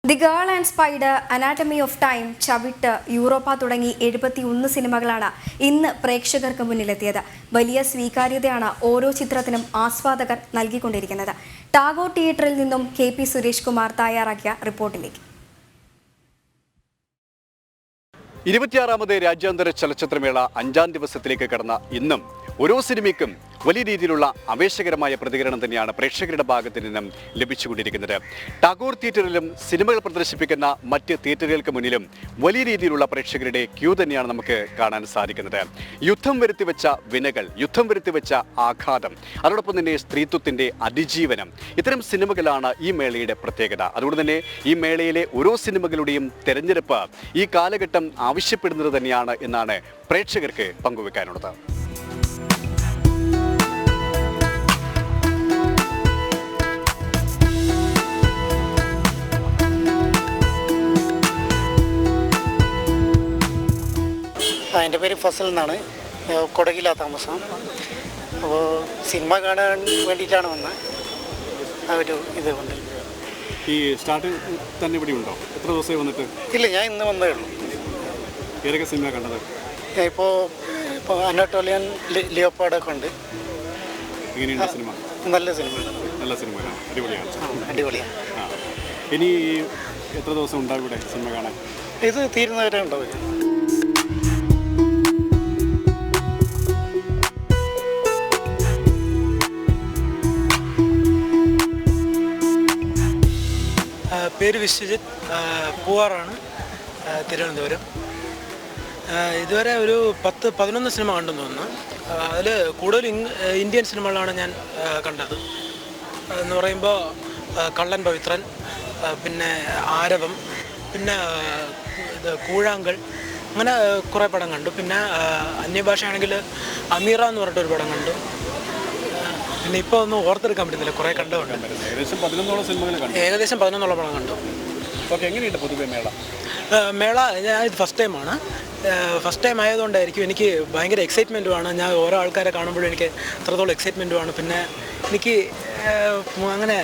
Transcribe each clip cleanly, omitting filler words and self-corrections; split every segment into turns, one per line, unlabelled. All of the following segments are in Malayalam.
The girl and spider, anatomy of time, Chavittu, Europa തുടങ്ങി 71 സിനിമകളാണ് ഇന്ന് പ്രേക്ഷകർക്ക് മുന്നിലെത്തിയത്. വലിയ സ്വീകാര്യതയാണ് ഓരോ ചിത്രത്തിനും ആസ്വാദകർ നൽകിക്കൊണ്ടിരിക്കുന്നത്. ടാഗോർ തിയേറ്ററിൽ നിന്നും KP സുരേഷ് കുമാർ തയ്യാറാക്കിയ റിപ്പോർട്ടിലേക്ക്.
26ാമത് രാജ്യാന്തര ചലച്ചിത്രമേള 5ാം ദിവസത്തിലേക്ക് കടന്ന ഇന്നും ഓരോ സിനിമയ്ക്കും വലിയ രീതിയിലുള്ള ആവേശകരമായ പ്രതികരണം തന്നെയാണ് പ്രേക്ഷകരുടെ ഭാഗത്തു നിന്നും ലഭിച്ചുകൊണ്ടിരിക്കുന്നത്. ടാഗോർ തിയേറ്ററിലും സിനിമകൾ പ്രദർശിപ്പിക്കുന്ന മറ്റ് തിയേറ്ററുകൾക്ക് മുന്നിലും വലിയ രീതിയിലുള്ള പ്രേക്ഷകരുടെ ക്യൂ തന്നെയാണ് നമുക്ക് കാണാൻ സാധിക്കുന്നത്. യുദ്ധം വരുത്തിവെച്ച വിനകൾ, യുദ്ധം വരുത്തിവെച്ച ആഘാതം, അതോടൊപ്പം തന്നെ സ്ത്രീത്വത്തിൻ്റെ അതിജീവനം, ഇത്തരം സിനിമകളാണ് ഈ മേളയുടെ പ്രത്യേകത. അതുകൊണ്ട് തന്നെ ഈ മേളയിലെ ഓരോ സിനിമകളുടെയും തെരഞ്ഞെടുപ്പ് ഈ കാലഘട്ടം ആവശ്യപ്പെടുന്നത് തന്നെയാണ് എന്നാണ് പ്രേക്ഷകർക്ക് പങ്കുവെക്കാനുള്ളത്.
എൻ്റെ പേര് ഫസൽ എന്നാണ്. കൊടകിലാണ് താമസം. അപ്പോൾ സിനിമ കാണാൻ വേണ്ടിയിട്ടാണ് വന്നത്. ആ ഒരു ഇതുകൊണ്ട്
ഈ സ്റ്റാർട്ട് തന്നെ ഇവിടെ ഉണ്ടോ? എത്ര ദിവസമായി വന്നിട്ട്?
ഇല്ല, ഞാൻ ഇന്ന് വന്നേ ഉള്ളൂ.
ഏതൊക്കെ സിനിമ കണ്ടത്?
ഇപ്പോൾ അനട്ടോളിയൻ, ലിയോപ്പാർഡൊക്കെ ഉണ്ട്.
എങ്ങനെയുണ്ട് സിനിമ?
നല്ല സിനിമ.
നല്ല സിനിമയാണ്, അടിപൊളിയാണ്.
അടിപൊളിയാണ്.
ഇനി എത്ര ദിവസം ഉണ്ടാവും ഇവിടെ സിനിമ കാണാൻ?
ഇത് തീരുന്നവരെ ഉണ്ടാവും.
പേര് വിശ്വജിത്ത്, പൂവാറാണ്, തിരുവനന്തപുരം. ഇതുവരെ ഒരു 10-11 സിനിമ കണ്ടെന്ന് തോന്നുന്നു. അതിൽ കൂടുതൽ ഇന്ത്യൻ സിനിമകളാണ് ഞാൻ കണ്ടത്. എന്ന് പറയുമ്പോൾ കള്ളൻ പവിത്രൻ, പിന്നെ ആരവം, പിന്നെ കൂഴാങ്കൽ, അങ്ങനെ കുറേ പടം കണ്ടു. പിന്നെ അന്യഭാഷയാണെങ്കിൽ അമീറ എന്ന് പറഞ്ഞിട്ടൊരു പടം കണ്ടു. പിന്നെ ഇപ്പോൾ ഒന്നും ഓർത്തെടുക്കാൻ പറ്റുന്നില്ല, കുറേ കണ്ടുകൊണ്ട്.
ഏകദേശം 11 സിനിമകൾ കണ്ടു.
ഏകദേശം 11 പടം കണ്ടു.
ഓക്കെ, എങ്ങനെയുണ്ട് പൊതുവെ മേള?
മേള ഞാൻ ഇത് ഫസ്റ്റ് ടൈമാണ്. ഫസ്റ്റ് ടൈം ആയതുകൊണ്ടായിരിക്കും എനിക്ക് ഭയങ്കര എക്സൈറ്റ്മെൻറ്റുമാണ്. ഞാൻ ഓരോ ആൾക്കാരെ കാണുമ്പോഴും എനിക്ക് അത്രത്തോളം എക്സൈറ്റ്മെൻറ്റുമാണ്. പിന്നെ എനിക്ക് അങ്ങനെ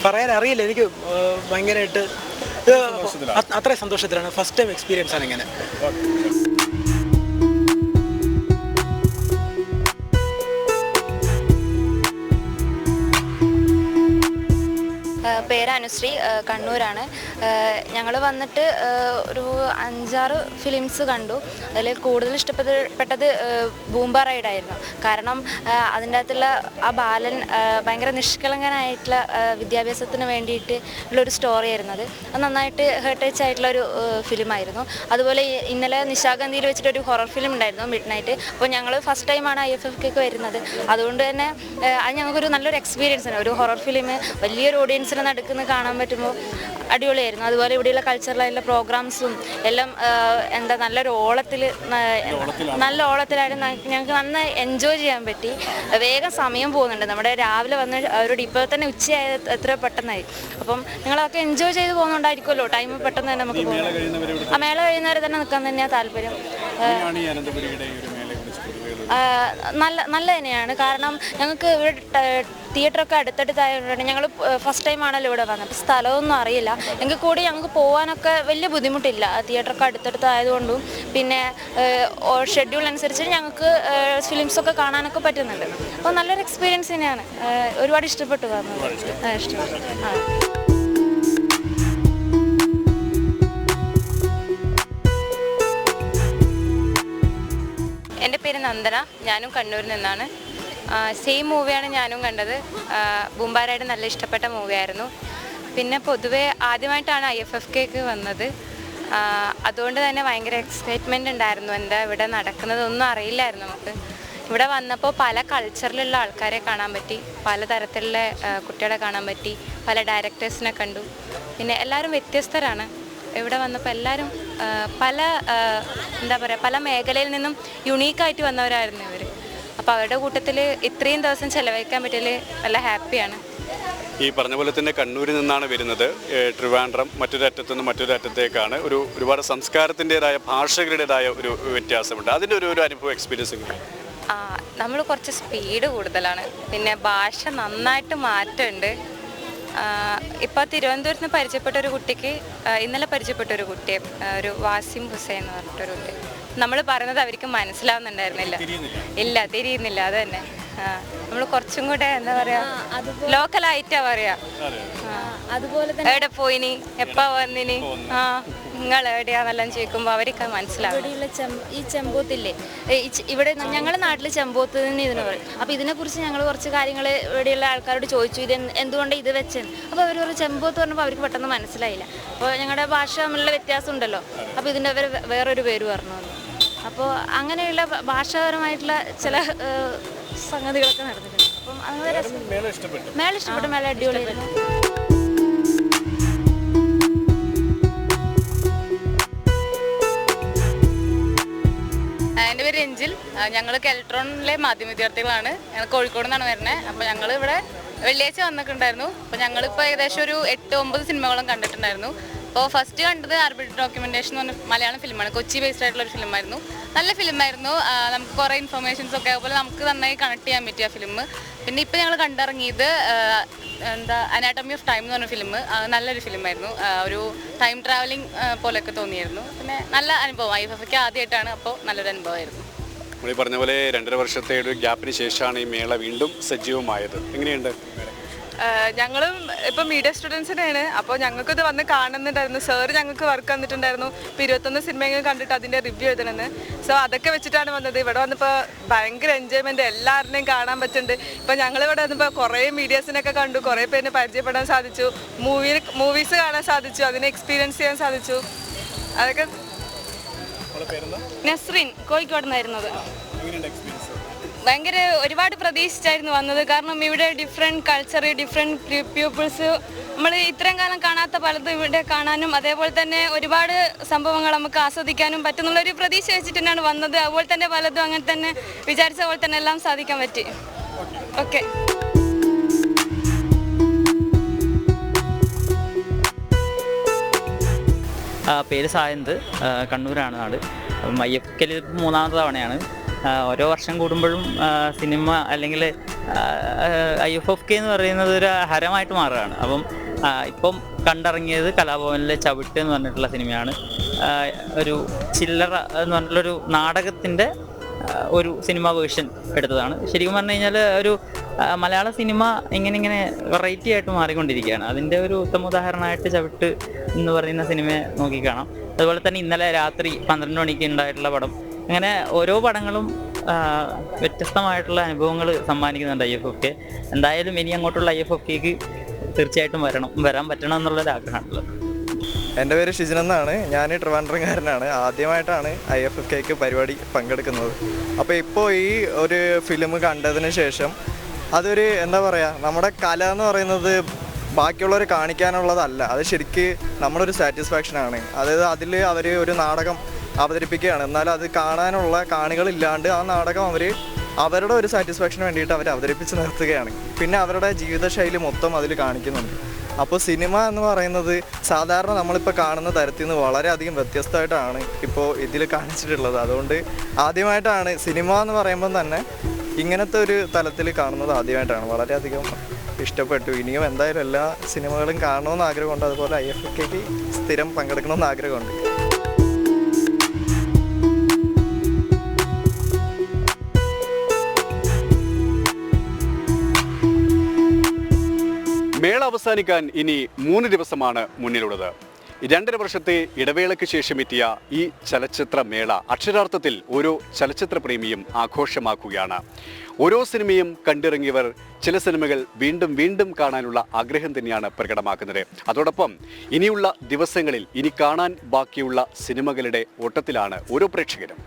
പറയാൻ അറിയില്ല, എനിക്ക് ഭയങ്കരമായിട്ട് അത്രയും സന്തോഷത്തിലാണ്. ഫസ്റ്റ് ടൈം എക്സ്പീരിയൻസ് ആണ് ഇങ്ങനെ.
പേര് അനുശ്രീ, കണ്ണൂരാണ്. ഞങ്ങൾ വന്നിട്ട് ഒരു 5-6 ഫിലിംസ് കണ്ടു. അതിൽ കൂടുതൽ ഇഷ്ടപ്പെട്ടത് ബൂംബ റൈഡായിരുന്നു. കാരണം അതിൻ്റെ അകത്തുള്ള ആ ബാലൻ ഭയങ്കര നിഷ്കളങ്കനായിട്ടുള്ള വിദ്യാഭ്യാസത്തിന് വേണ്ടിയിട്ട് ഉള്ളൊരു സ്റ്റോറി ആയിരുന്നു. അത് നന്നായിട്ട് ഹേർട്ട് ടച്ച് ആയിട്ടുള്ളൊരു ഫിലിമായിരുന്നു. അതുപോലെ ഇന്നലെ നിശാഗന്ധിയിൽ വെച്ചിട്ടൊരു ഹൊറർ ഫിലിം ഉണ്ടായിരുന്നു, മിഡ് നൈറ്റ്. അപ്പോൾ ഞങ്ങൾ ഫസ്റ്റ് ടൈമാണ് IFFK വരുന്നത്. അതുകൊണ്ട് തന്നെ അത് ഞങ്ങൾക്കൊരു നല്ലൊരു എക്സ്പീരിയൻസ് ആണ്. ഒരു ഹൊറർ ഫിലിം വലിയൊരു ഓഡിയൻസിനെ നടക്കുന്ന കാണാൻ പറ്റുമ്പോൾ അടിപൊളിയായിരുന്നു. അതുപോലെ ഇവിടെയുള്ള കൾച്ചറലായിട്ടുള്ള പ്രോഗ്രാംസും എല്ലാം നല്ലൊരു നല്ല ഓളത്തിലായിരുന്നു. ഞങ്ങൾക്ക് നന്നായി എൻജോയ് ചെയ്യാൻ പറ്റി. വേഗം സമയം പോകുന്നുണ്ട്. നമ്മുടെ രാവിലെ വന്ന് അവരോട് ഇപ്പോൾ തന്നെ ഉച്ചയായ എത്ര പെട്ടെന്നായി. അപ്പം ഞങ്ങളൊക്കെ എൻജോയ് ചെയ്ത് പോകുന്നുണ്ടായിരിക്കുമല്ലോ, ടൈം പെട്ടെന്ന് തന്നെ നമുക്ക് പോകും. ആ മേള കഴിയുന്നവരെ തന്നെ നിൽക്കാൻ തന്നെയാണ് താല്പര്യം. നല്ല തന്നെയാണ്. കാരണം ഞങ്ങൾക്ക് ഇവിടെ തിയേറ്ററൊക്കെ അടുത്തടുത്തായതുകൊണ്ട് ഞങ്ങൾ ഫസ്റ്റ് ടൈമാണല്ലോ ഇവിടെ വന്നത്. അപ്പോൾ സ്ഥലമൊന്നും അറിയില്ല. എങ്കിൽ കൂടി ഞങ്ങൾക്ക് പോകാനൊക്കെ വലിയ ബുദ്ധിമുട്ടില്ല, തിയേറ്ററൊക്കെ അടുത്തടുത്തായതുകൊണ്ടും. പിന്നെ ഷെഡ്യൂൾ അനുസരിച്ച് ഞങ്ങൾക്ക് ഫിലിംസൊക്കെ കാണാനൊക്കെ പറ്റുന്നുണ്ട്. അപ്പോൾ നല്ലൊരു എക്സ്പീരിയൻസ് തന്നെയാണ്. ഒരുപാട് ഇഷ്ടപ്പെട്ടു വന്നത്. ഇഷ്ടപ്പെട്ടു.
എൻ്റെ പേര് നന്ദന, ഞാനും കണ്ണൂരിൽ നിന്നാണ്. സെയിം മൂവിയാണ് ഞാനും കണ്ടത്. ബൂംബ റൈഡ് നല്ല ഇഷ്ടപ്പെട്ട മൂവിയായിരുന്നു. പിന്നെ പൊതുവേ ആദ്യമായിട്ടാണ് IFFK വന്നത്. അതുകൊണ്ട് തന്നെ ഭയങ്കര എക്സൈറ്റ്മെൻറ്റ് ഉണ്ടായിരുന്നു. എന്താ ഇവിടെ നടക്കുന്നതൊന്നും അറിയില്ലായിരുന്നു നമുക്ക്. ഇവിടെ വന്നപ്പോൾ പല കൾച്ചറിലുള്ള ആൾക്കാരെ കാണാൻ പറ്റി, പലതരത്തിലുള്ള കുട്ടികളെ കാണാൻ പറ്റി, പല ഡയറക്ടേഴ്സിനെ കണ്ടു. പിന്നെ എല്ലാവരും വ്യത്യസ്തരാണ്. ഇവിടെ വന്നപ്പോൾ എല്ലാവരും പല മേഖലയിൽ നിന്നും യുണീക്കായിട്ട് വന്നവരായിരുന്നു ഇവർ. അപ്പോൾ അവരുടെ കൂട്ടത്തിൽ ഇത്രയും ദിവസം ചിലവഴിക്കാൻ പറ്റിയതിൽ നല്ല ഹാപ്പിയാണ്.
ഈ പറഞ്ഞ പോലെ തന്നെ കണ്ണൂരിൽ നിന്നാണ് വരുന്നത്. ട്രിവാൻഡ്രം മറ്റൊരറ്റത്തു നിന്ന് മറ്റൊരറ്റത്തേക്കാണ്. ഒരുപാട് സംസ്കാരത്തിൻ്റെതായ, ഭാഷകളുടേതായ ഒരു വ്യത്യാസമുണ്ട്. അതിൻ്റെ ഒരു അനുഭവം, എക്സ്പീരിയൻസ് എങ്ങനെയാണ്?
നമ്മൾ കുറച്ച് സ്പീഡ് കൂടുതലാണ്. പിന്നെ ഭാഷ നന്നായിട്ട് മാറ്റമുണ്ട്. ഇപ്പോൾ തിരുവനന്തപുരത്ത് നിന്ന് പരിചയപ്പെട്ട ഒരു കുട്ടിക്ക് ഇന്നലെ പരിചയപ്പെട്ട ഒരു കുട്ടിയെ ഒരു വാസിം ഹുസൈൻ എന്ന് പറഞ്ഞിട്ടൊരു കുട്ടി നമ്മൾ പറയുന്നത് അവർക്ക് മനസ്സിലാവുന്നുണ്ടായിരുന്നില്ല. ഇല്ല, തിരിയുന്നില്ല. അത് തന്നെ നമ്മൾ കുറച്ചും കൂടെ എന്താ പറയാ ലോക്കലായിട്ടാ പറയാ.
അതുപോലെ തന്നെ
എവിടെ പോയിനി, എപ്പാ വന്നിനി, നിങ്ങൾ എവിടെയാന്നെല്ലാം ചോദിക്കുമ്പോൾ അവർക്ക് മനസ്സിലാവും.
ഈ ചെമ്പോത്തില്ലേ, ഇവിടെ ഞങ്ങളുടെ നാട്ടിൽ ചെമ്പോത്ത് തന്നെ ഇതിന് പറയും. അപ്പോൾ ഇതിനെക്കുറിച്ച് ഞങ്ങൾ കുറച്ച് കാര്യങ്ങൾ ഇവിടെയുള്ള ആൾക്കാരോട് ചോദിച്ചു, ഇത് എന്തുകൊണ്ട് ഇത് വെച്ചെന്ന്. അപ്പോൾ അവർ ഒരു ചെമ്പോത്ത് പറഞ്ഞപ്പോൾ അവർക്ക് പെട്ടെന്ന് മനസ്സിലായില്ല. അപ്പോൾ ഞങ്ങളുടെ ഭാഷ തമ്മിലുള്ള വ്യത്യാസം ഉണ്ടല്ലോ, അപ്പോൾ ഇതിൻ്റെ അവർ വേറൊരു പേര് പറഞ്ഞു തന്നു. അപ്പോൾ അങ്ങനെയുള്ള ഭാഷാപരമായിട്ടുള്ള ചില സംഗതികളൊക്കെ നടന്നിട്ടുണ്ട്. അപ്പം അങ്ങനെ മേള ഇഷ്ടപ്പെട്ടു, മേള അടിപൊളിയായിരുന്നു.
എൻ്റെ പേര് രഞ്ജിൽ. ഞങ്ങൾ കെൽട്രോണിലെ മാധ്യമ വിദ്യാർത്ഥികളാണ്. ഞങ്ങൾ കോഴിക്കോട് നിന്നാണ് വരുന്നത്. അപ്പോൾ ഞങ്ങൾ ഇവിടെ വെള്ളിയാഴ്ച വന്നിട്ടുണ്ടായിരുന്നു. അപ്പോൾ ഞങ്ങളിപ്പോൾ ഏകദേശം ഒരു 8-9 സിനിമകളും കണ്ടിട്ടുണ്ടായിരുന്നു. അപ്പോൾ ഫസ്റ്റ് കണ്ടത് ആർബിറ്റ് ഡോക്യുമെൻറ്റേഷൻ എന്ന് പറഞ്ഞ മലയാളം ഫിലിമാണ്. കൊച്ചി ബേസ്ഡ് ആയിട്ടുള്ളൊരു ഫിലിമായിരുന്നു. നല്ല ഫിലിമായിരുന്നു. നമുക്ക് കുറേ ഇൻഫർമേഷൻസ് ഒക്കെ അതുപോലെ നമുക്ക് നന്നായി കണക്ട് ചെയ്യാൻ പറ്റിയ ഫിലിം. പിന്നെ ഇപ്പോൾ ഞങ്ങൾ കണ്ടിറങ്ങിയത് അനാട്ടമി ഓഫ് ടൈം എന്ന് പറഞ്ഞ ഫിലിം. നല്ലൊരു ഫിലിമായിരുന്നു. ഒരു ടൈം ട്രാവലിംഗ് പോലെയൊക്കെ തോന്നിയായിരുന്നു. പിന്നെ നല്ല അനുഭവം. IFFK ആദ്യമായിട്ടാണ്, അപ്പോൾ നല്ലൊരു അനുഭവമായിരുന്നു.
നമ്മൾ ഈ പറഞ്ഞ പോലെ 2.5 വർഷത്തെ ഒരു ഗ്യാപ്പിന് ശേഷമാണ് ഈ മേള വീണ്ടും സജീവമായത്. എങ്ങനെയുണ്ട്?
ഞങ്ങളും ഇപ്പം മീഡിയ സ്റ്റുഡൻസിനാണ്. അപ്പോൾ ഞങ്ങൾക്കിത് വന്ന് കാണുന്നുണ്ടായിരുന്നു. സാറ് ഞങ്ങൾക്ക് വർക്ക് തന്നിട്ടുണ്ടായിരുന്നു. ഇപ്പോൾ 21 സിനിമയെങ്കിലും കണ്ടിട്ട് അതിൻ്റെ റിവ്യൂ എഴുതണമെന്ന്. സോ അതൊക്കെ വെച്ചിട്ടാണ് വന്നത്. ഇവിടെ വന്നപ്പോൾ ഭയങ്കര എൻജോയ്മെൻറ്റ്, എല്ലാവരുടെയും കാണാൻ പറ്റുന്നുണ്ട്. ഇപ്പോൾ ഞങ്ങളിവിടെ വന്നപ്പോൾ കുറേ മീഡിയസിനൊക്കെ കണ്ടു, കുറേ പേരിനെ പരിചയപ്പെടാൻ സാധിച്ചു, മൂവീസ് കാണാൻ സാധിച്ചു, അതിനെ എക്സ്പീരിയൻസ് ചെയ്യാൻ സാധിച്ചു. അതൊക്കെ.
നസ്രീൻ, കോഴിക്കോട് നിന്നായിരുന്നത്. ഭയങ്കര ഒരുപാട് പ്രതീക്ഷിച്ചായിരുന്നു വന്നത്. കാരണം ഇവിടെ ഡിഫറെൻറ്റ് കൾച്ചർ, ഡിഫറെൻറ്റ് പീപ്പിൾസ്, നമ്മൾ ഇത്രയും കാലം കാണാത്ത പലതും ഇവിടെ കാണാനും അതേപോലെ തന്നെ ഒരുപാട് സംഭവങ്ങൾ നമുക്ക് ആസ്വദിക്കാനും പറ്റുന്നുള്ളൊരു പ്രതീക്ഷ വെച്ചിട്ട് തന്നെയാണ് വന്നത്. അതുപോലെ തന്നെ പലതും അങ്ങനെ തന്നെ വിചാരിച്ച പോലെ തന്നെ എല്ലാം സാധിക്കാൻ പറ്റി. ഓക്കെ.
പേര് സായന്ത്, കണ്ണൂരാണ് നാട്. IFFKയിൽ 3ാമത്തെ തവണയാണ്. ഓരോ വർഷം കൂടുമ്പോഴും സിനിമ അല്ലെങ്കിൽ IFFK എന്ന് പറയുന്നത് ഒരു ഹരമായിട്ട് മാറുകയാണ്. അപ്പം ഇപ്പം കണ്ടിറങ്ങിയത് കലാഭവനിലെ ചവിട്ട് എന്ന് പറഞ്ഞിട്ടുള്ള സിനിമയാണ്. ഒരു ചില്ലറ എന്ന് പറഞ്ഞിട്ടുള്ളൊരു നാടകത്തിൻ്റെ ഒരു സിനിമ വേർഷൻ എടുത്തതാണ്. ശരിക്കും പറഞ്ഞു കഴിഞ്ഞാൽ ഒരു മലയാള സിനിമ ഇങ്ങനെ വെറൈറ്റി ആയിട്ട് മാറിക്കൊണ്ടിരിക്കുകയാണ്. അതിൻ്റെ ഒരു ഉത്തമ ഉദാഹരണമായിട്ട് ചവിട്ട് എന്ന് പറയുന്ന സിനിമയെ നോക്കിക്കാണാം. അതുപോലെ തന്നെ ഇന്നലെ രാത്രി 12 മണിക്ക് ഉണ്ടായിട്ടുള്ള പടം. അങ്ങനെ ഓരോ പടങ്ങളും വ്യത്യസ്തമായിട്ടുള്ള അനുഭവങ്ങൾ സമ്മാനിക്കുന്നുണ്ട് IFFK. എന്തായാലും ഇനി അങ്ങോട്ടുള്ള IFFKക്ക് തീർച്ചയായിട്ടും വരാൻ പറ്റണം എന്നുള്ളൊരു ആഗ്രഹമാണുള്ളത്.
എൻ്റെ പേര് ഷിജിൻ എന്നാണ്. ഞാൻ ട്രിവാൻഡ്രംകാരനാണ്. ആദ്യമായിട്ടാണ് IFFKക്ക് പരിപാടി പങ്കെടുക്കുന്നത്. അപ്പോൾ ഇപ്പോൾ ഈ ഒരു ഫിലിം കണ്ടതിന് ശേഷം അതൊരു എന്താ പറയുക, നമ്മുടെ കല എന്ന് പറയുന്നത് ബാക്കിയുള്ളവർ കാണിക്കാനുള്ളതല്ല, അത് ശരിക്ക് നമ്മുടെ ഒരു സാറ്റിസ്ഫാക്ഷനാണ്. അതായത് അതിൽ അവർ ഒരു നാടകം അവതരിപ്പിക്കുകയാണ്, എന്നാൽ അത് കാണാനുള്ള കാണികളില്ലാണ്ട് ആ നാടകം അവരുടെ ഒരു സാറ്റിസ്ഫാക്ഷന് വേണ്ടിയിട്ട് അവർ അവതരിപ്പിച്ച് നിർത്തുകയാണ്. പിന്നെ അവരുടെ ജീവിതശൈലി മൊത്തം അതിൽ കാണിക്കുന്നുണ്ട്. അപ്പോൾ സിനിമ എന്ന് പറയുന്നത് സാധാരണ നമ്മളിപ്പോൾ കാണുന്ന തരത്തിൽ നിന്ന് വളരെയധികം വ്യത്യസ്തമായിട്ടാണ് ഇപ്പോൾ ഇതിൽ കാണിച്ചിട്ടുള്ളത്. അതുകൊണ്ട് ആദ്യമായിട്ടാണ് സിനിമ എന്ന് പറയുമ്പം തന്നെ ഇങ്ങനത്തെ ഒരു തലത്തിൽ കാണുന്നത് ആദ്യമായിട്ടാണ്. വളരെയധികം ഇഷ്ടപ്പെട്ടു. ഇനിയും എന്തായാലും എല്ലാ സിനിമകളും കാണണമെന്ന് ആഗ്രഹമുണ്ട്. അതുപോലെ IFFKക്ക് സ്ഥിരം പങ്കെടുക്കണമെന്ന് ആഗ്രഹമുണ്ട്.
മേള അവസാനിക്കാൻ ഇനി 3 ദിവസമാണ് മുന്നിലുള്ളത്. 2.5 വർഷത്തെ ഇടവേളയ്ക്ക് ശേഷം എത്തിയ ഈ ചലച്ചിത്ര മേള അക്ഷരാർത്ഥത്തിൽ ഓരോ ചലച്ചിത്ര പ്രേമിയും ആഘോഷമാക്കുകയാണ്. ഓരോ സിനിമയും കണ്ടിറങ്ങിയവർ ചില സിനിമകൾ വീണ്ടും വീണ്ടും കാണാനുള്ള ആഗ്രഹം തന്നെയാണ് പ്രകടമാക്കുന്നത്. അതോടൊപ്പം ഇനിയുള്ള ദിവസങ്ങളിൽ ഇനി കാണാൻ ബാക്കിയുള്ള സിനിമകളുടെ ഓട്ടത്തിലാണ് ഓരോ പ്രേക്ഷകരും.